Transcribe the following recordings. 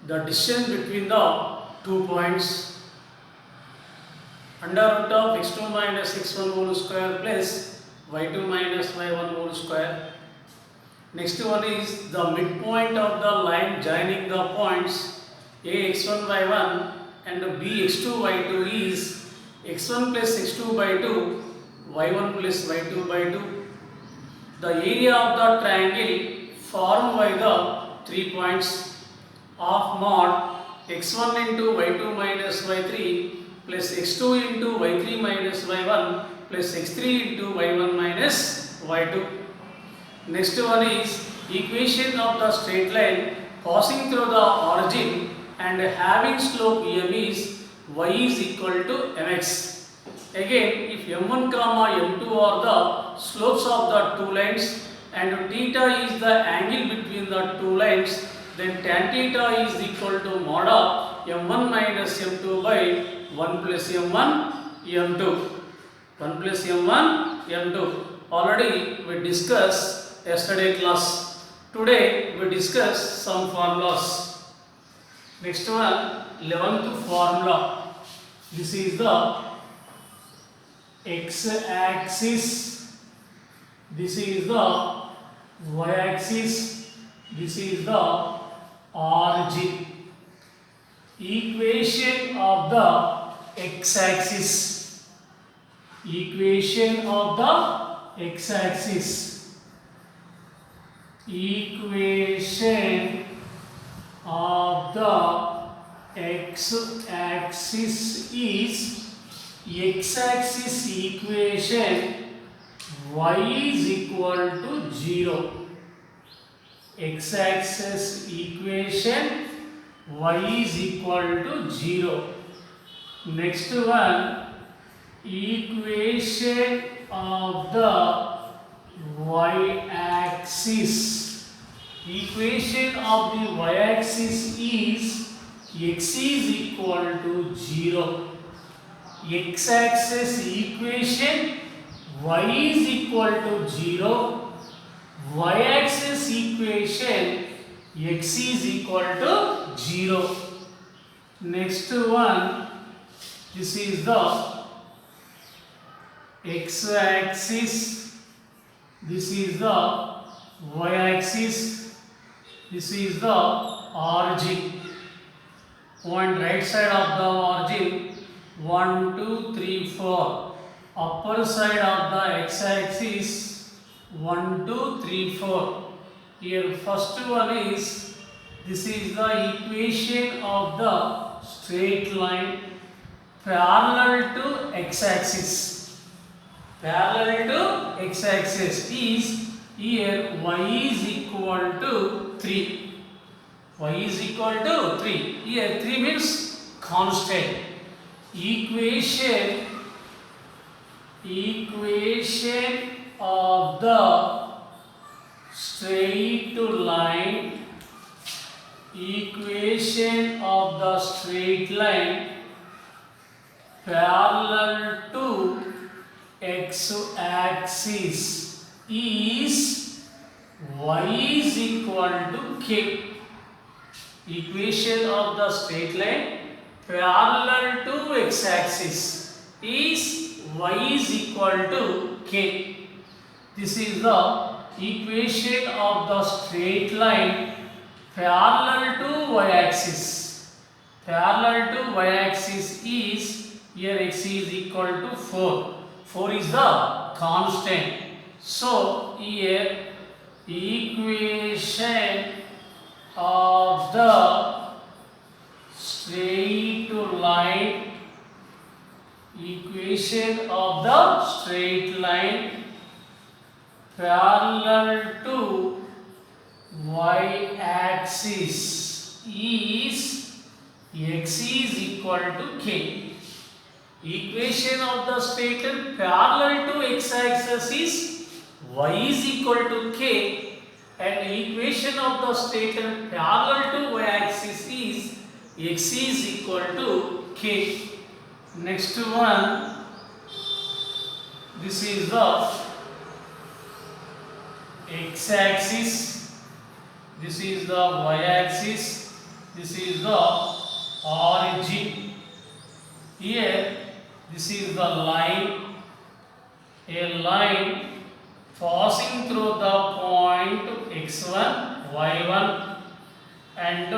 the distance between the 2 points. Under root of x2 minus x1 whole square plus y2 minus y1 whole square. Next one is the midpoint of the line joining the points a x1 y1 and b x2 y2 is x1 plus x2 by 2, y1 plus y2 by 2. The area of the triangle formed by the 3 points of mod x1 into y2 minus y3 plus x2 into y3 minus y1 plus x3 into y1 minus y2. Next one is equation of the straight line passing through the origin and having slope m is y is equal to mx. Again, if m1 comma m2 are the slopes of the two lines and theta is the angle between the two lines, then tan theta is equal to mod of m1 minus m2 by 1 plus m1 m2. 1 plus m1 m2. Already we discussed yesterday class. Today we discuss some formulas. Next one, 11th formula. This is the x-axis. This is the y-axis. This is the origin. Equation of the x-axis. Equation of the x-axis. Equation of the x-axis is x-axis equation y is equal to 0. X-axis equation y is equal to 0. Next one, equation of the y-axis. Equation of the y-axis is x is equal to 0. X-axis equation y is equal to 0. Y-axis equation x is equal to 0. Next one, this is the x-axis. This is the y-axis. This is the origin. Point right side of the origin 1, 2, 3, 4. Upper side of the x-axis 1, 2, 3, 4. Here first one is, this is the equation of the straight line parallel to x-axis. Parallel to x-axis is, here y is equal to 3. Y is equal to 3. Here 3 means constant. Equation of the straight line. Equation of the straight line parallel to x-axis is y is equal to k. Equation of the straight line parallel to x-axis is y is equal to k. This is the equation of the straight line parallel to y-axis. Parallel to y-axis is, here x is equal to 4. 4 is the constant. So here equation of the straight line, equation of the straight line parallel to y-axis is x is equal to k. Equation of the straight line parallel to x-axis is y is equal to k, and equation of the straight line parallel to y-axis is x is equal to k. Next one, this is the x-axis, this is the y-axis, This is the origin. Here, this is the line. A line passing through the point x1, y1 and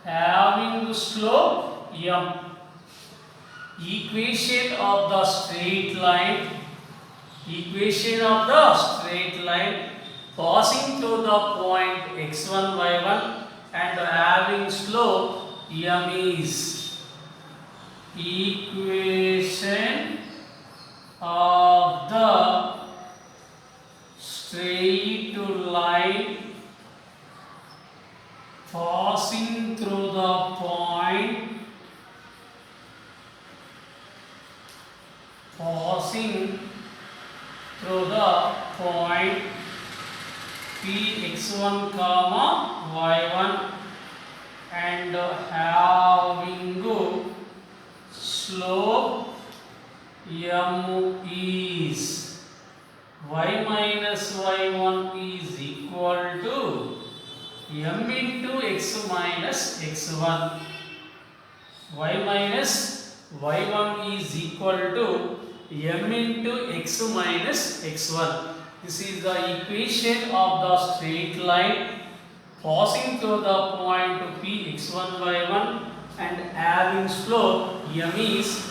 having slope m. Equation of the straight line. Equation of the straight line passing through the point x1, y1 and having slope m is equation of the straight line passing through the point px1 comma y1 and having slope m is y minus y1 is equal to m into x minus x1. Y minus y1 is equal to m into x minus x1. This is the equation of the straight line passing through the point px1, y1 and having slope m is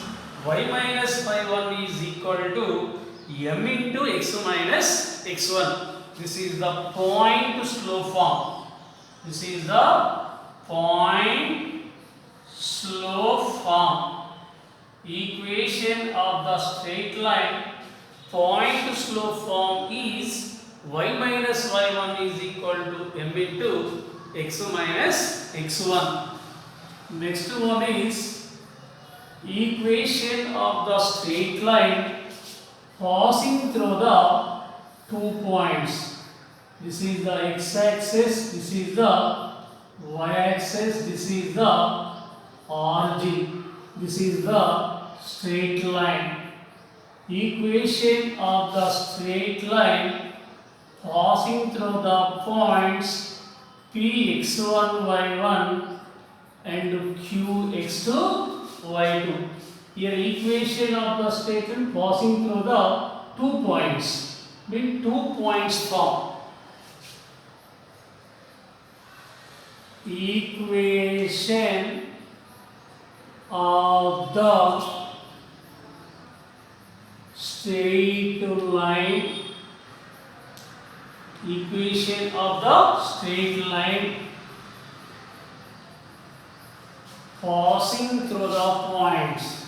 y minus y1 is equal to m into x minus x1. This is the point slope form. This is the point slope form. Equation of the straight line point slope form is y minus y1 is equal to m into x minus x1. Next one is equation of the straight line passing through the 2 points. This is the x-axis, this is the y-axis, this is the origin, this is the straight line. Equation of the straight line passing through the points px1, y1 and qx2, y2. Here equation of the straight line passing through the 2 points, mean 2 points form. Equation of the straight line. Equation of the straight line passing through the points.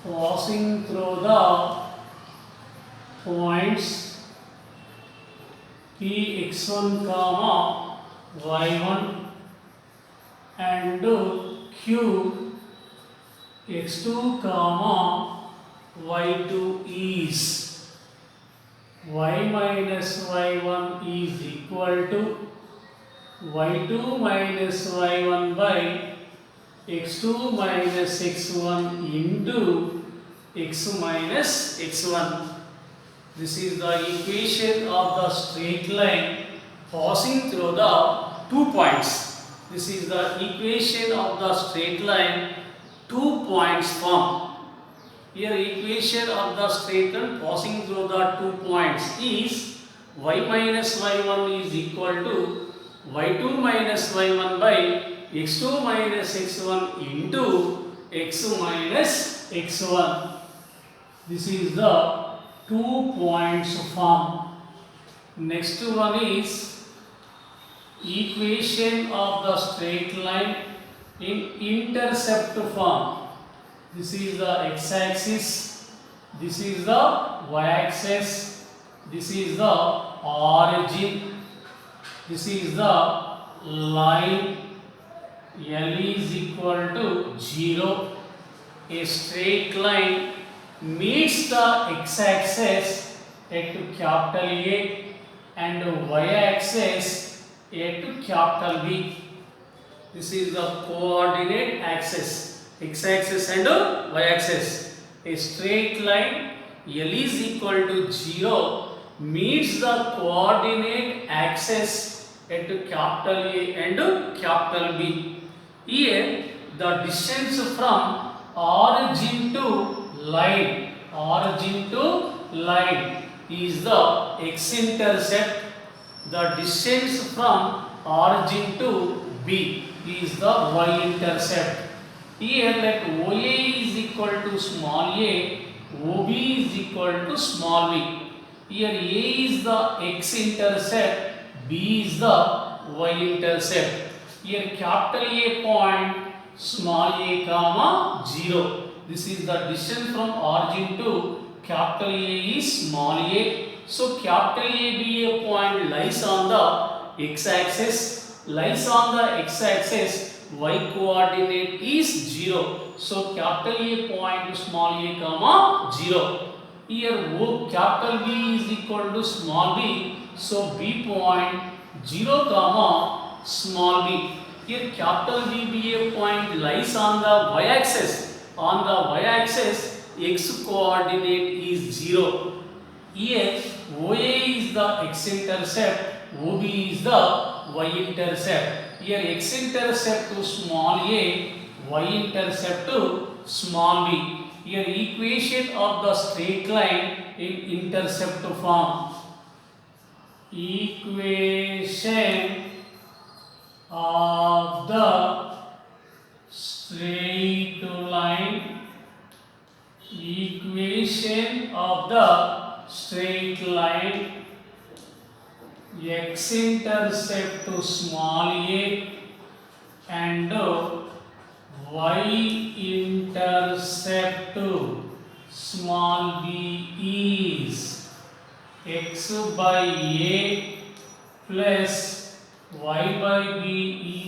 Passing through the points px1 comma y1 and q x2 comma y2 is y minus y1 is equal to y2 minus y1 by x2 minus x1 into x minus x1. This is the equation of the straight line passing through the 2 points. This is the equation of the straight line 2 points form. Here equation of the straight line passing through the 2 points is y minus y1 is equal to y2 minus y1 by x2 minus x1 into x minus x1. This is the 2 points form. Next one is equation of the straight line in intercept form. This is the x-axis, this is the y-axis, this is the origin, this is the line. L is equal to 0. A straight line meets the x-axis at capital A and y-axis at capital B. This is the coordinate axis, x-axis and y-axis. A straight line L is equal to 0 meets the coordinate axis at capital A and capital B. Here the distance from origin to line is the x-intercept. The distance from origin to B is the y-intercept. Here let OA is equal to small a, OB is equal to small b. Here A is the x-intercept, B is the y-intercept. Here capital A point, small a comma 0. This is the distance from origin to capital A is small a. So capital A be a point lies on the x-axis. Lies on the x-axis, y coordinate is 0. So capital A point small a comma 0. Here capital B is equal to small b. So B point 0 comma small b. Here capital B be a point lies on the y-axis. On the y-axis, x coordinate is 0. Here OA is the x-intercept, OB is the y-intercept. Here x-intercept to small a, y-intercept to small b. Here equation of the straight line in intercept form. Equation of the straight line. Equation of the straight line. X-intercept to small a and y-intercept to small b is x by a plus y by b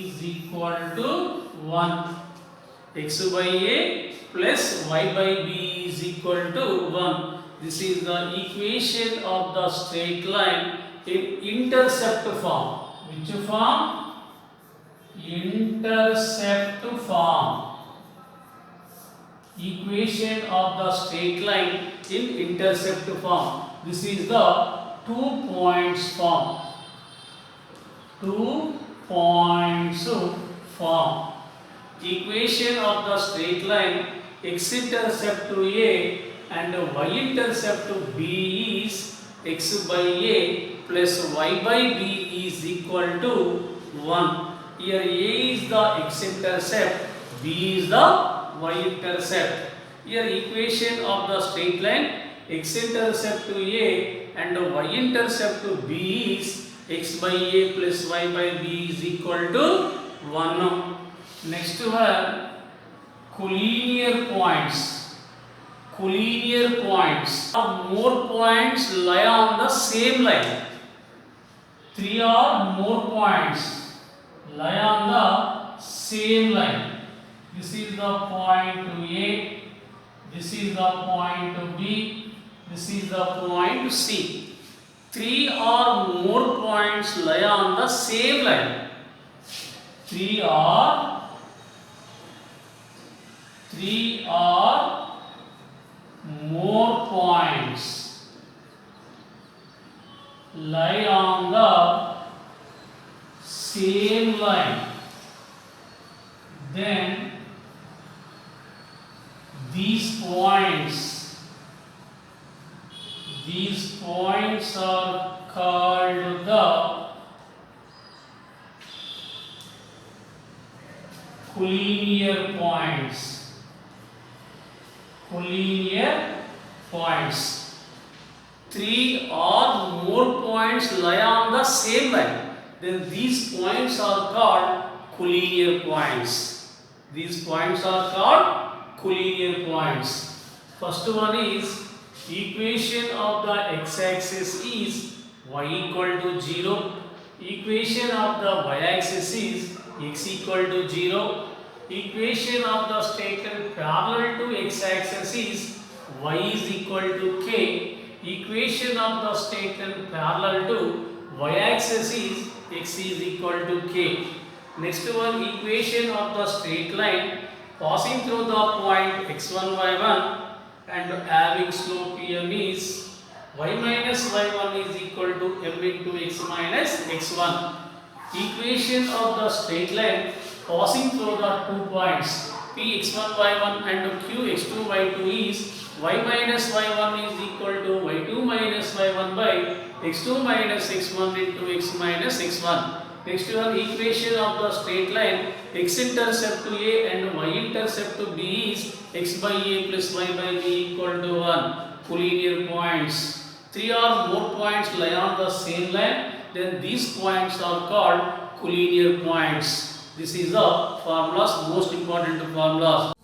is equal to 1. X by a plus y by b is equal to 1. This is the equation of the straight line in intercept form. Which form? Intercept form. Equation of the straight line in intercept form. This is the 2 points form. 2 points form. Equation of the straight line x-intercept to A and y-intercept to B is x by A plus y by b is equal to 1. Here A is the x-intercept, B is the y-intercept. Here equation of the straight line x-intercept to A and y-intercept to B is x by A plus y by b is equal to 1. Next one, collinear points. Collinear points. More points lie on the same line. 3 or more points lie on the same line. This is the point to A, this is the point to B, this is the point to C. 3 or more points lie on the same line. 3 or more points lie on the same line. Then these points are called the collinear points. Collinear points. 3 or more points lie on the same line. Then these points are called collinear points. These points are called collinear points. First one is equation of the x-axis is y equal to 0. Equation of the y-axis is x equal to 0. Equation of the straight line parallel to x-axis is y is equal to k. Equation of the straight line parallel to y-axis is x is equal to k. Next one, equation of the straight line passing through the point x1 y1 and having slope m is y minus y1 is equal to m into x minus x1. equation of the straight line passing through the 2 points P x1 y1 and Q x2 y2 is y minus y1 is equal to y2 minus y1 by x2 minus x1 into x minus x1. Next one, equation of the straight line x-intercept to A and y-intercept to B is x by A plus y by B equal to 1. Collinear points. 3 or more points lie on the same line, then these points are called collinear points. This is the formulas, most important formulas.